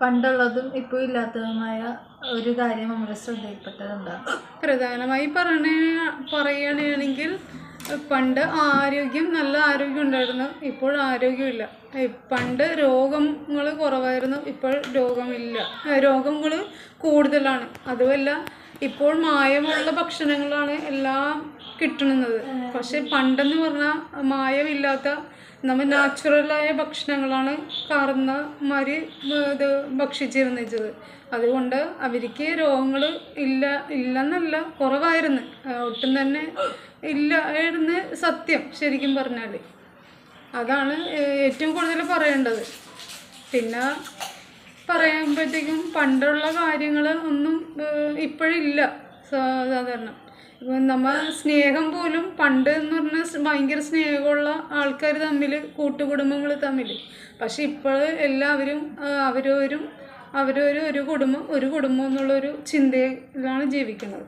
പണ്ടുള്ളതും ഇപ്പോൾ ഇല്ലാത്തതുമായ ഒരു കാര്യം നമ്മുടെ ശ്രദ്ധയിൽപ്പെട്ടതുണ്ടാകും. പ്രധാനമായി പറയുകയാണെങ്കിൽ പണ്ട് നല്ല ആരോഗ്യം ഉണ്ടായിരുന്നു, ഇപ്പോൾ ആരോഗ്യമില്ല. പണ്ട് രോഗങ്ങൾ കുറവായിരുന്നു, ഇപ്പോൾ രോഗങ്ങൾ കൂടുതലാണ്. അതുമല്ല, ഇപ്പോൾ മായമുള്ള ഭക്ഷണങ്ങളാണ് എല്ലാം കിട്ടുന്നത്. പക്ഷെ പണ്ടെന്ന് പറഞ്ഞാൽ മായമില്ലാത്ത നമ്മൾ നാച്ചുറലായ ഭക്ഷണങ്ങളാണ് കാരണന്മാർ ഭക്ഷിച്ചിരുന്നത്. അതുകൊണ്ട് അവർക്ക് രോഗങ്ങൾ ഇല്ലെന്നല്ല, കുറവായിരുന്നു, ഒട്ടും തന്നെ ഇല്ലായിരുന്നു സത്യം. ശരിക്കും പറഞ്ഞാൽ അതാണ് ഏറ്റവും കൂടുതൽ പറയേണ്ടത്. പിന്നെ പറയുമ്പോഴത്തേക്കും പണ്ടുള്ള കാര്യങ്ങൾ ഒന്നും ഇപ്പോഴില്ല. സാധാരണ നമ്മൾ സ്നേഹം പോലും പണ്ട് എന്ന് പറഞ്ഞാൽ ഭയങ്കര സ്നേഹമുള്ള ആൾക്കാർ തമ്മിൽ, കൂട്ടുകുടുംബങ്ങൾ തമ്മിൽ. പക്ഷെ ഇപ്പോൾ എല്ലാവരും അവരവരും ഒരു കുടുംബം എന്നുള്ളൊരു ചിന്തയിലാണ് ജീവിക്കുന്നത്.